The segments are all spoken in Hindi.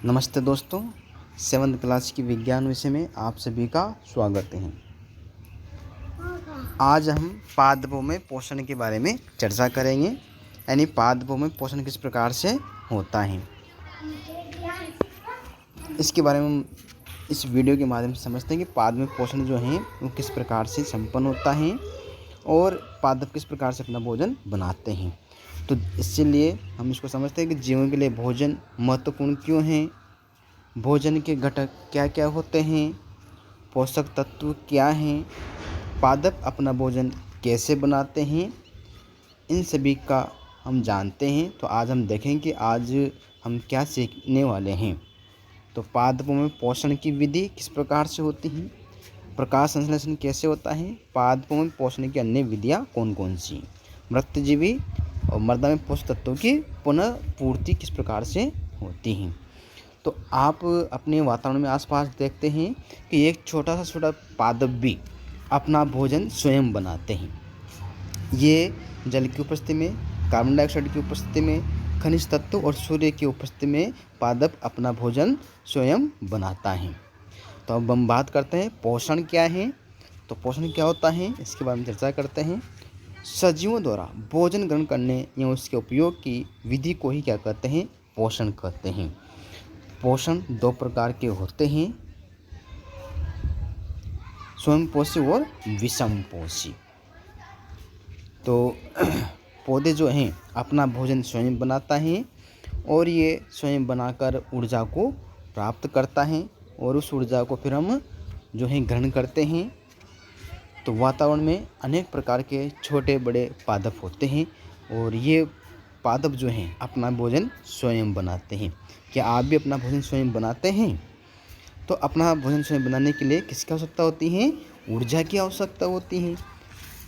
नमस्ते दोस्तों, 7th क्लास की विज्ञान विषय में आप सभी का स्वागत है। आज हम पादपों में पोषण के बारे में चर्चा करेंगे, यानी पादपों में पोषण किस प्रकार से होता है। इसके बारे में हम इस वीडियो के माध्यम से समझते हैं कि पादप में पोषण जो है वो किस प्रकार से संपन्न होता है और पादप किस प्रकार से अपना भोजन बनाते हैं। तो इसीलिए हम इसको समझते हैं कि जीवन के लिए भोजन महत्वपूर्ण क्यों है, भोजन के घटक क्या क्या होते हैं, पोषक तत्व क्या हैं, पादप अपना भोजन कैसे बनाते हैं, इन सभी का हम जानते हैं। तो आज हम देखें कि आज हम क्या सीखने वाले हैं। तो पादपों में पोषण की विधि किस प्रकार से होती है, प्रकाश संश्लेषण कैसे होता है, पादपों में पोषण की अन्य विधियाँ कौन कौन सी, मृतजीवी और मृदा में पोषक तत्वों की पुनः पूर्ति किस प्रकार से होती है। तो आप अपने वातावरण में आसपास देखते हैं कि एक छोटा सा पादप भी अपना भोजन स्वयं बनाते हैं। ये जल की उपस्थिति में, कार्बन डाइऑक्साइड की उपस्थिति में, खनिज तत्व और सूर्य की उपस्थिति में पादप अपना भोजन स्वयं बनाता है। तो अब हम बात करते हैं पोषण क्या है। तो पोषण क्या होता है इसके बारे में चर्चा करते हैं। सजीवों द्वारा भोजन ग्रहण करने या उसके उपयोग की विधि को ही क्या कहते हैं, पोषण कहते हैं। पोषण दो प्रकार के होते हैं, स्वयंपोषी और विषमपोषी। तो पौधे जो हैं अपना भोजन स्वयं बनाता है और ये स्वयं बनाकर ऊर्जा को प्राप्त करता है और उस ऊर्जा को फिर हम जो है ग्रहण करते हैं। तो वातावरण में अनेक प्रकार के छोटे बड़े पादप होते हैं और ये पादप जो हैं अपना भोजन स्वयं बनाते हैं। क्या आप भी अपना भोजन स्वयं बनाते हैं? तो अपना भोजन स्वयं बनाने के लिए किसकी आवश्यकता होती है? ऊर्जा की आवश्यकता होती है।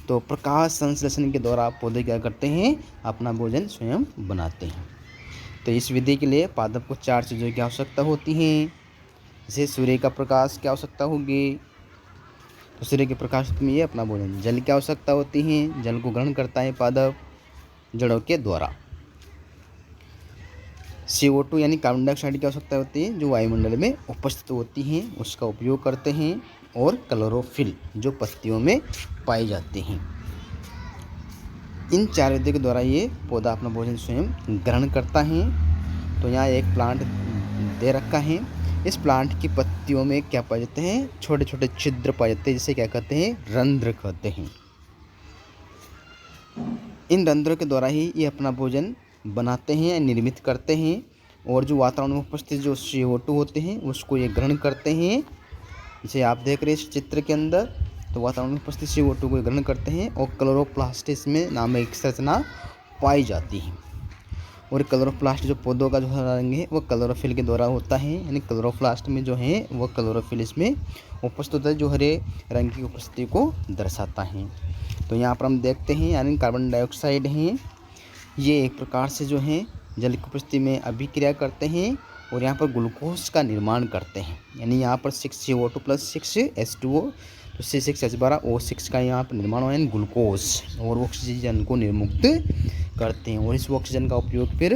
तो प्रकाश संश्लेषण के द्वारा पौधे क्या करते हैं, अपना भोजन स्वयं बनाते हैं। तो इस विधि के लिए पादप को 4 चीज़ों की आवश्यकता होती है। जैसे सूर्य का प्रकाश की आवश्यकता होगी, तो सूर्य के प्रकाश में ये अपना भोजन, जल की आवश्यकता होती है, जल को ग्रहण करता है पादप जड़ों के द्वारा। CO2 यानी कार्बन डाइऑक्साइड की आवश्यकता होती है जो वायुमंडल में उपस्थित होती है, उसका उपयोग करते हैं। और क्लोरोफिल जो पत्तियों में पाई जाती हैं। इन 4 विधियों के द्वारा ये पौधा अपना भोजन स्वयं ग्रहण करता है। तो यहाँ एक प्लांट दे रखा है। इस प्लांट की पत्तियों में क्या पाए जाते हैं, छोटे छोटे छिद्र पाए जाते हैं, जिसे क्या कहते हैं, रंध्र कहते हैं। इन रंध्रों के द्वारा ही ये अपना भोजन बनाते हैं, निर्मित करते हैं और जो वातावरण में उपस्थित जो CO2 होते हैं उसको ये ग्रहण करते हैं। जैसे आप देख रहे हैं इस चित्र के अंदर, तो वातावरण में उपस्थित CO2 को ग्रहण करते हैं और क्लोरोप्लास्ट में नामक एक संरचना पाई जाती है। और क्लोरोप्लास्ट जो पौधों का जो हरा रंग है वो क्लोरोफिल के द्वारा होता है, यानी क्लोरोप्लास्ट में जो है वो क्लोरोफिल इसमें उपस्थित होता है जो हरे रंग की उपस्थिति को दर्शाता है। तो यहाँ पर हम देखते हैं यानी कार्बन डाइऑक्साइड हैं, ये एक प्रकार से जो है जल की उपस्थिति में अभिक्रिया करते हैं और यहाँ पर ग्लूकोज का निर्माण करते हैं। यानी यहाँ पर 6CO2 + 6H2O, तो C6H12O6 का यहाँ पर निर्माण हो, यानी ग्लूकोज, और ऑक्सीजन को निर्मुक्त करते हैं। और इस ऑक्सीजन का उपयोग फिर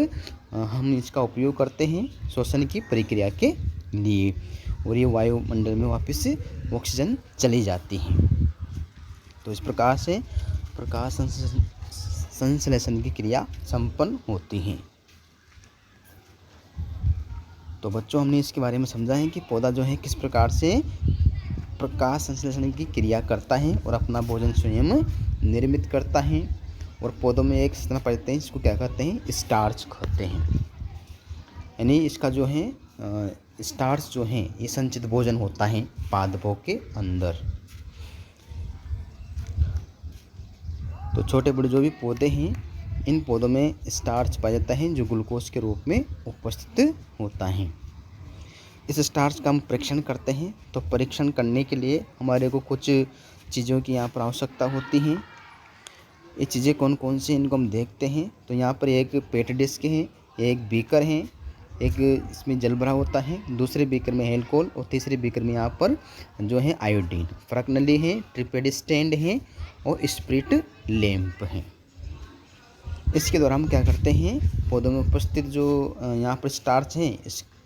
हम इसका उपयोग करते हैं श्वसन की प्रक्रिया के लिए, और ये वायुमंडल में वापस ऑक्सीजन चली जाती है। तो इस प्रकार से प्रकाश संश्लेषण की क्रिया संपन्न होती है। तो बच्चों, हमने इसके बारे में समझा है कि पौधा जो है किस प्रकार से प्रकाश संश्लेषण की क्रिया करता है और अपना भोजन स्वयं निर्मित करता है। और पौधों में एक संरचना पाए जाते हैं, इसको क्या कहते हैं, स्टार्च कहते हैं। यानी इसका जो है स्टार्च जो है ये संचित भोजन होता है पादपों के अंदर। तो छोटे बड़े जो भी पौधे हैं इन पौधों में स्टार्च पाया जाता है जो ग्लूकोज के रूप में उपस्थित होता है। इस स्टार्च का हम परीक्षण करते हैं। तो परीक्षण करने के लिए हमारे को कुछ चीज़ों की यहाँ पर आवश्यकता होती हैं। ये चीज़ें कौन कौन सी इनको हम देखते हैं। तो यहाँ पर एक पेट डिस्क है, एक बीकर है, एक इसमें जल भरा होता है, दूसरे बीकर में एल्कोहल और तीसरे बीकर में यहाँ पर जो है आयोडीन, फरक नली है, ट्रिपेड स्टैंड है और स्प्रिट लैंप है। इसके द्वारा हम क्या करते हैं, पौधों में उपस्थित जो यहाँ पर स्टार्च हैं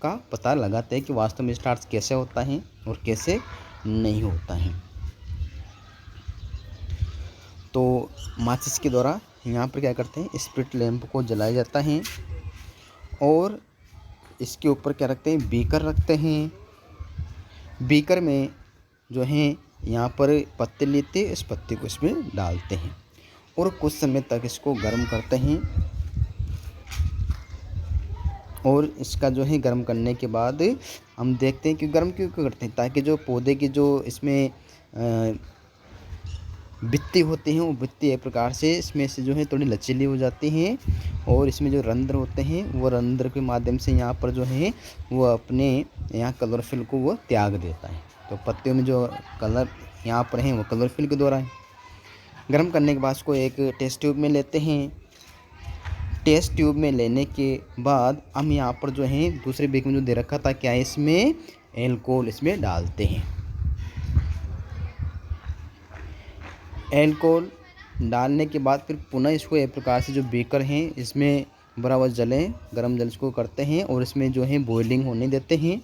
का पता लगाते हैं कि वास्तव में स्टार्च कैसे होता है और कैसे नहीं होता है। तो माचिस के द्वारा यहाँ पर क्या करते हैं, स्पिरिट लैंप को जलाया जाता है और इसके ऊपर क्या रखते हैं, बीकर रखते हैं। बीकर में जो है यहाँ पर पत्ते लेते, इस पत्ते को इसमें डालते हैं और कुछ समय तक इसको गर्म करते हैं। और इसका जो है गर्म करने के बाद हम देखते हैं कि गर्म क्यों करते हैं, ताकि जो पौधे की जो इसमें बित्ती होती हैं वो बित्ती एक प्रकार से इसमें से जो है थोड़ी लचीली हो जाती हैं और इसमें जो रंध्र होते हैं वो रंध्र के माध्यम से यहाँ पर जो है वो अपने यहाँ कलरफिल को वो त्याग देता है। तो पत्तियों में जो कलर यहाँ पर हैं वो कलरफिल के द्वारा है। गर्म करने के बाद उसको एक टेस्ट ट्यूब में लेते हैं। टेस्ट ट्यूब में लेने के बाद हम यहाँ पर जो है दूसरे बीक में जो दे रखा था क्या, इसमें एल्कोहल इसमें डालते हैं। एल्कोहल डालने के बाद फिर पुनः इसको एक प्रकार से जो बीकर हैं इसमें बराबर जलें, गर्म जल इसको करते हैं और इसमें जो है बॉइलिंग होने देते हैं।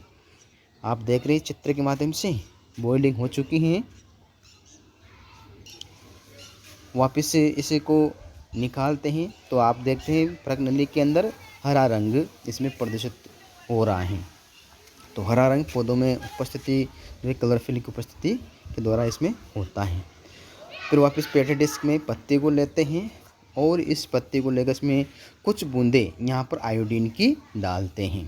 आप देख रहे हैं चित्र के माध्यम से बॉइलिंग हो चुकी हैं। वापस से इसे को निकालते हैं तो आप देखते हैं प्रज्ञनली के अंदर हरा रंग इसमें प्रदर्शित हो रहा है। तो हरा रंग पौधों में उपस्थिति जो है कलरफिल की उपस्थिति के द्वारा इसमें होता है। फिर वापस पेटी डिस्क में पत्ते को लेते हैं और इस पत्ते को लेकर इसमें कुछ बूंदे यहाँ पर आयोडीन की डालते हैं।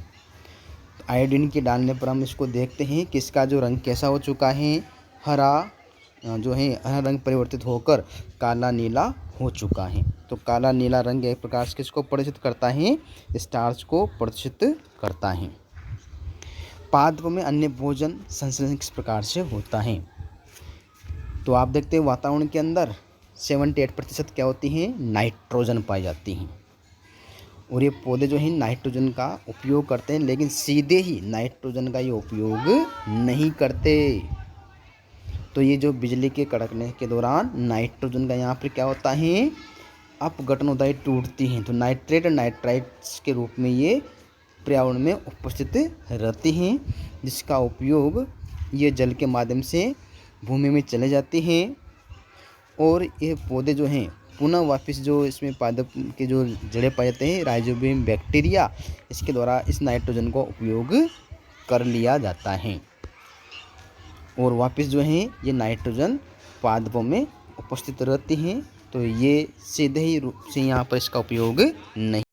तो आयोडीन की डालने पर हम इसको देखते हैं कि इसका जो रंग कैसा हो चुका है, हरा जो है हरा रंग परिवर्तित होकर काला नीला हो चुका है। तो काला नीला रंग एक प्रकार से किसको प्रदर्शित करता है, स्टार्च को प्रदर्शित करता है। पादप में अन्य भोजन संश्लेषण किस प्रकार से होता है, तो आप देखते हैं वातावरण के अंदर 78% क्या होती हैं, नाइट्रोजन पाई जाती हैं और ये पौधे जो हैं नाइट्रोजन का उपयोग करते हैं, लेकिन सीधे ही नाइट्रोजन का ये उपयोग नहीं करते। तो ये जो बिजली के कड़कने के दौरान नाइट्रोजन का यहाँ पर क्या होता है, अपघटन होता है, टूटती हैं। तो नाइट्रेट और नाइट्राइट्स के रूप में ये पर्यावरण में उपस्थित रहती हैं, जिसका उपयोग ये जल के माध्यम से भूमि में चले जाते हैं और ये पौधे जो हैं पुनः वापस जो इसमें पादप के जो जड़ें पाए जाते हैं राइजोबियम बैक्टीरिया, इसके द्वारा इस नाइट्रोजन को उपयोग कर लिया जाता है और वापस जो है ये नाइट्रोजन पादपों में उपस्थित रहती हैं। तो ये सीधे ही रूप से यहाँ पर इसका उपयोग नहीं